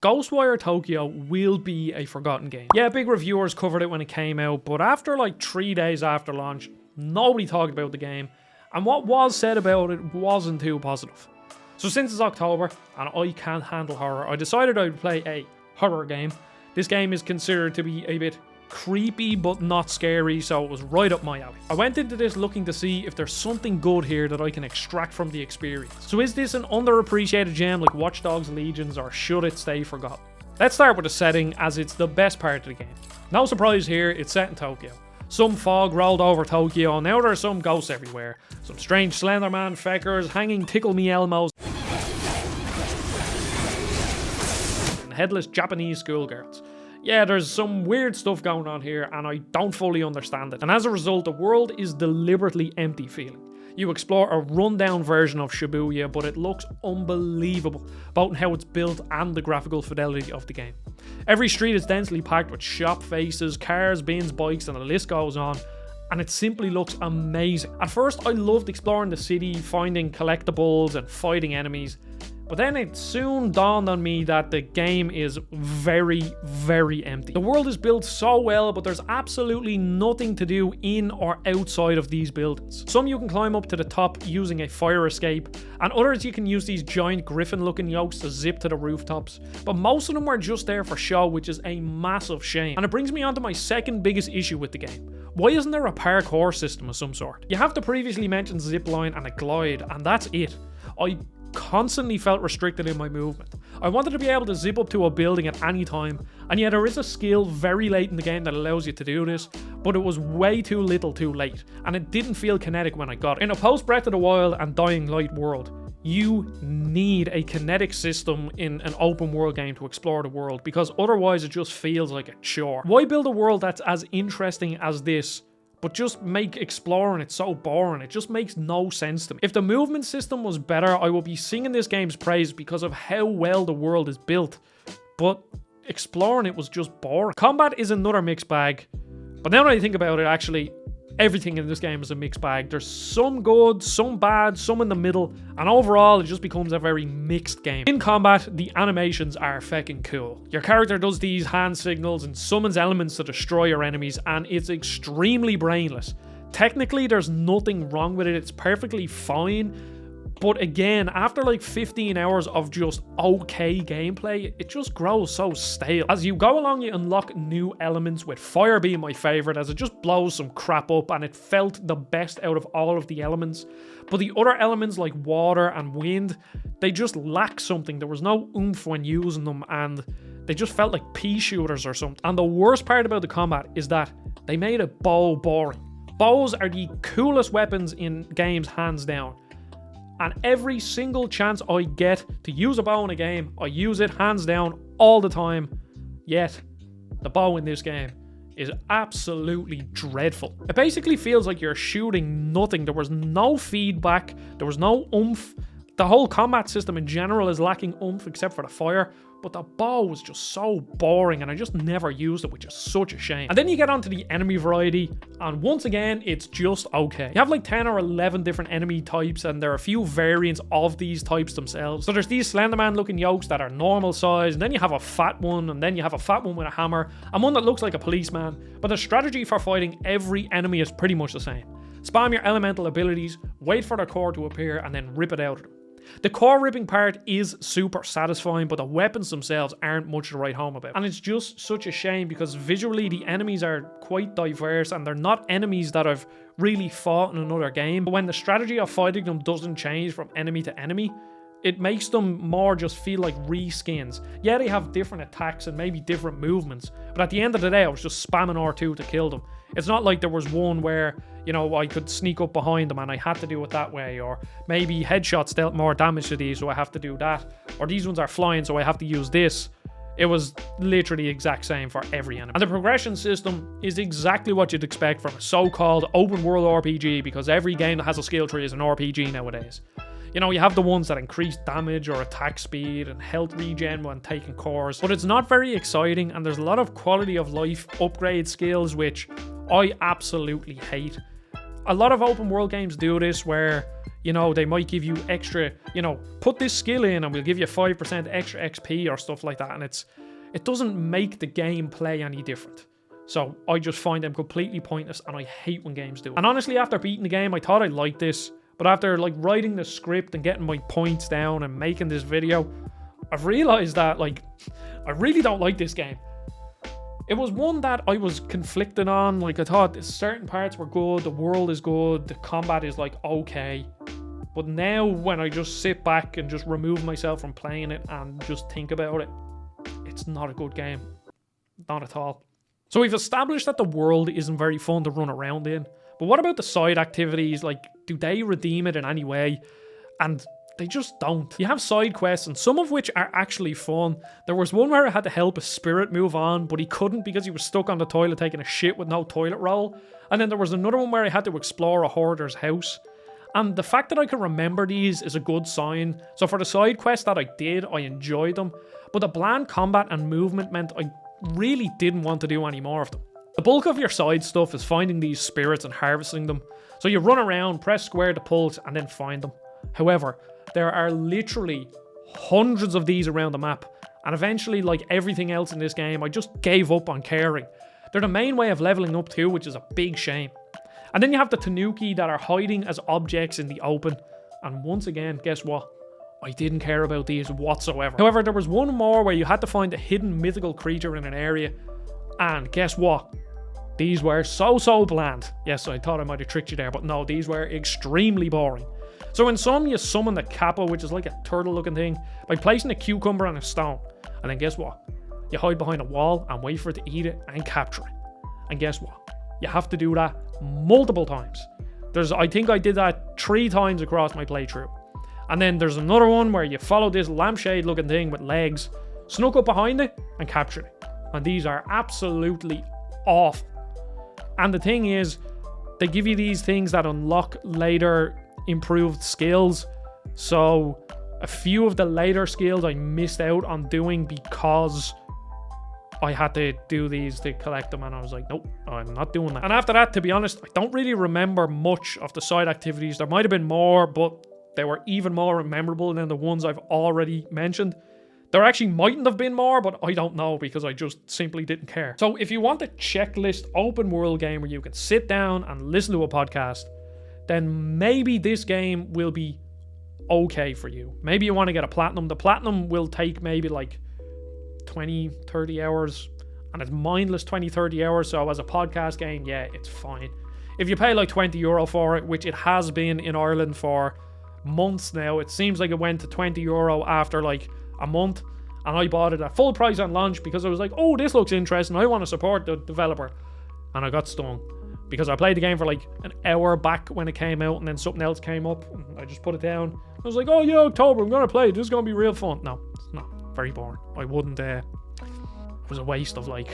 Ghostwire Tokyo will be a forgotten game. Yeah, big reviewers covered it when it came out, but after like 3 days after launch, nobody talked about the game, and what was said about it wasn't too positive. So since it's October, and I can't handle horror, I decided I would play a horror game. This game is considered to be a bit creepy but not scary, so it was right up my alley. I went into this looking to see if there's something good here that I can extract from the experience. So is this an underappreciated gem like Watch Dogs Legions, or should it stay forgotten? Let's start with the setting, as it's the best part of the game. No surprise here, it's set in Tokyo. Some fog rolled over Tokyo, and now there's some ghosts everywhere. Some strange Slenderman feckers, hanging Tickle Me Elmos, and headless Japanese schoolgirls. Yeah, there's some weird stuff going on here, and I don't fully understand it. And as a result, the world is deliberately empty feeling. You explore a rundown version of Shibuya, but it looks unbelievable, both in how it's built and the graphical fidelity of the game. Every street is densely packed with shop faces, cars, bins, bikes, and the list goes on, and it simply looks amazing. At first, I loved exploring the city, finding collectibles and fighting enemies, but then it soon dawned on me that the game is very, very empty. The world is built so well, but there's absolutely nothing to do in or outside of these buildings. Some you can climb up to the top using a fire escape, and others you can use these giant griffin-looking yokes to zip to the rooftops. But most of them are just there for show, which is a massive shame. And it brings me on to my second biggest issue with the game. Why isn't there a parkour system of some sort? You have the previously mentioned zipline and a glide, and that's it. I constantly felt restricted in my movement. I wanted to be able to zip up to a building at any time, and yeah, there is a skill very late in the game that allows you to do this, but it was way too little too late, and it didn't feel kinetic when I got it. In a post Breath of the Wild and Dying Light world, you need a kinetic system in an open world game to explore the world, because otherwise it just feels like a chore. Why build a world that's as interesting as this, but just make exploring it so boring? It just makes no sense to me. If the movement system was better, I would be singing this game's praise because of how well the world is built, but exploring it was just boring. Combat is another mixed bag, but now that I think about it, actually, everything in this game is a mixed bag. There's some good, some bad, some in the middle, and overall it just becomes a very mixed game. In combat, the animations are feckin' cool. Your character does these hand signals and summons elements to destroy your enemies, and it's extremely brainless. Technically, there's nothing wrong with it, it's perfectly fine. But again, after like 15 hours of just okay gameplay, it just grows so stale. As you go along, you unlock new elements, with fire being my favourite, as it just blows some crap up and it felt the best out of all of the elements. But the other elements like water and wind, they just lack something. There was no oomph when using them, and they just felt like pea shooters or something. And the worst part about the combat is that they made a bow boring. Bows are the coolest weapons in games, hands down. And every single chance I get to use a bow in a game, I use it hands down all the time. Yet, the bow in this game is absolutely dreadful. It basically feels like you're shooting nothing. There was no feedback, there was no oomph. The whole combat system in general is lacking oomph except for the fire, but the bow was just so boring and I just never used it, which is such a shame. And then you get onto the enemy variety, and once again, it's just okay. You have like 10 or 11 different enemy types, and there are a few variants of these types themselves. So there's these Slenderman looking yokes that are normal size, and then you have a fat one, and then you have a fat one with a hammer, and one that looks like a policeman. But the strategy for fighting every enemy is pretty much the same. Spam your elemental abilities, wait for their core to appear, and then rip it out of them. The core ripping part is super satisfying, but the weapons themselves aren't much to write home about. And it's just such a shame, because visually the enemies are quite diverse, and they're not enemies that I've really fought in another game. But when the strategy of fighting them doesn't change from enemy to enemy, it makes them more just feel like reskins. Yeah, they have different attacks and maybe different movements, but at the end of the day, I was just spamming R2 to kill them. It's not like there was one where, you know, I could sneak up behind them and I had to do it that way, or maybe headshots dealt more damage to these, so I have to do that, or these ones are flying, so I have to use this. It was literally the exact same for every enemy. And the progression system is exactly what you'd expect from a so-called open world RPG, because every game that has a skill tree is an RPG nowadays. You know, you have the ones that increase damage or attack speed and health regen when taking cores, but it's not very exciting, and there's a lot of quality of life upgrade skills, which I absolutely hate. A lot of open world games do this, where You know, they might give you extra, you know, put this skill in and we'll give you 5% extra XP or stuff like that. And it doesn't make the gameplay any different. So I just find them completely pointless, and I hate when games do it. And honestly, after beating the game, I thought I liked this. But after like writing the script and getting my points down and making this video, I've realized that like I really don't like this game. It was one that I was conflicted on. Like, I thought certain parts were good, the world is good, the combat is like okay. But now when I just sit back and just remove myself from playing it and just think about it, it's not a good game. Not at all. So we've established that the world isn't very fun to run around in. But what about the side activities? Like, do they redeem it in any way? And they just don't. You have side quests, and some of which are actually fun. There was one where I had to help a spirit move on, but he couldn't because he was stuck on the toilet taking a shit with no toilet roll. And then there was another one where I had to explore a hoarder's house. And the fact that I can remember these is a good sign. So for the side quests that I did, I enjoyed them. But the bland combat and movement meant I really didn't want to do any more of them. The bulk of your side stuff is finding these spirits and harvesting them. So you run around, press square to pulse, and then find them. However, there are literally hundreds of these around the map, and eventually, like everything else in this game, I just gave up on caring. They're the main way of leveling up too, which is a big shame. And then you have the Tanuki that are hiding as objects in the open, and once again, guess what? I didn't care about these whatsoever. However, there was one more where you had to find a hidden mythical creature in an area, and guess what? These were so bland. Yes, I thought I might have tricked you there, but no, these were extremely boring. So in some, you summon the Kappa, which is like a turtle-looking thing, by placing a cucumber on a stone. And then guess what? You hide behind a wall and wait for it to eat it and capture it. And guess what? You have to do that multiple times. I think I did that 3 times across my playthrough. And then there's another one where you follow this lampshade-looking thing with legs, snuck up behind it, and capture it. And these are absolutely awful. And the thing is, they give you these things that unlock later improved skills. So a few of the later skills I missed out on doing because I had to do these to collect them, and I was like, nope, I'm not doing that. And after that, to be honest, I don't really remember much of the side activities. There might have been more, but they were even more memorable than the ones I've already mentioned. There actually mightn't have been more, but I don't know because I just simply didn't care. So if you want a checklist open world game where you can sit down and listen to a podcast, then maybe this game will be okay for you. Maybe you want to get a platinum. The platinum will take maybe like 20, 30 hours, and it's mindless 20, 30 hours. So as a podcast game, yeah, it's fine. If you pay like €20 for it, which it has been in Ireland for months now, it seems like it went to €20 after like a month, and I bought it at full price on launch because I was like, oh, this looks interesting, I want to support the developer. And I got stung because I played the game for like an hour back when it came out, and then something else came up and I just put it down. I was like, oh yeah, October, I'm gonna play it, this is gonna be real fun. No, it's not. Very boring. I wouldn't it was a waste of like,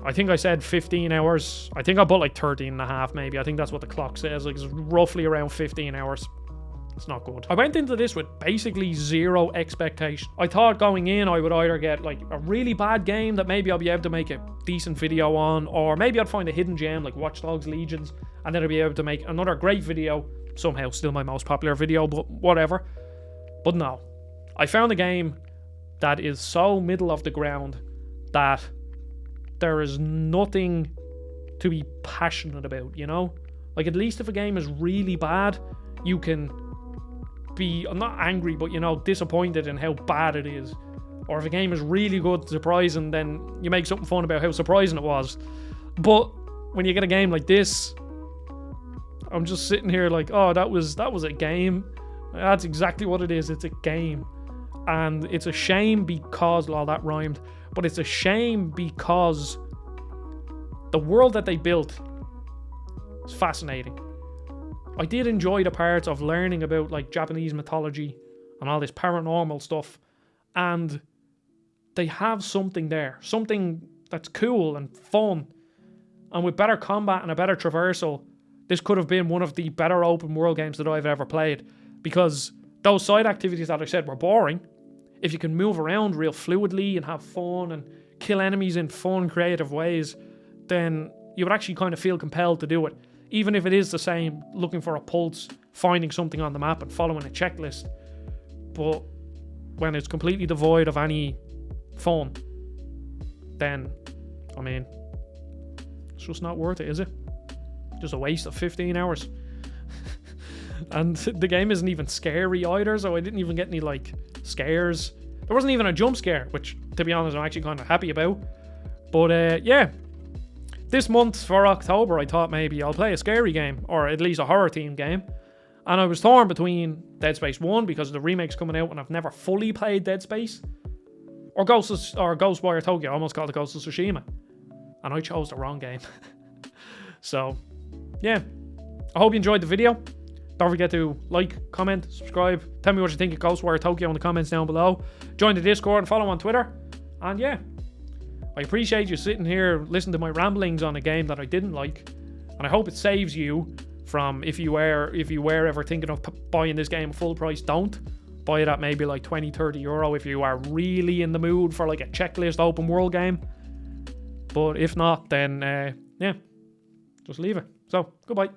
I think I said 15 hours. I think I bought like 13 and a half maybe. I think that's what the clock says. Like, it's roughly around 15 hours. It's not good. I went into this with basically zero expectation. I thought going in I would either get like a really bad game that maybe I'll be able to make a decent video on, or maybe I'd find a hidden gem like Watch Dogs Legions, and then I'd be able to make another great video, somehow still my most popular video, but whatever. But no, I found a game that is so middle of the ground that there is nothing to be passionate about, you know? Like, at least if a game is really bad, you can be, I'm not angry, but, you know, disappointed in how bad it is. Or if a game is really good, surprising, then you make something fun about how surprising it was. But when you get a game like this, I'm just sitting here like, oh, that was a game. That's exactly what it is. It's a game. And it's a shame because, well, that rhymed, but it's a shame because the world that they built is fascinating. I did enjoy the parts of learning about like Japanese mythology and all this paranormal stuff, and they have something there, something that's cool and fun, and with better combat and a better traversal, this could have been one of the better open world games that I've ever played, because those side activities that I said were boring. If you can move around real fluidly and have fun and kill enemies in fun, creative ways, then you would actually kind of feel compelled to do it. Even if it is the same, looking for a pulse, finding something on the map and following a checklist. But when it's completely devoid of any fun, then, I mean, it's just not worth it, is it? Just a waste of 15 hours. And the game isn't even scary either, so I didn't even get any, like, scares. There wasn't even a jump scare, which, to be honest, I'm actually kind of happy about. But, yeah. This month, for October, I thought maybe I'll play a scary game, or at least a horror-themed game. And I was torn between Dead Space 1, because the remake's coming out, and I've never fully played Dead Space, or Ghostwire Tokyo. I almost called it Ghost of Tsushima. And I chose the wrong game. So, yeah. I hope you enjoyed the video. Don't forget to like, comment, subscribe. Tell me what you think of Ghostwire Tokyo in the comments down below. Join the Discord and follow on Twitter. And yeah, I appreciate you sitting here listening to my ramblings on a game that I didn't like. And I hope it saves you from, if you were ever thinking of buying this game full price, don't. Buy it at maybe like 20-30 euro if you are really in the mood for like a checklist open world game. But if not, then yeah, just leave it. So, goodbye.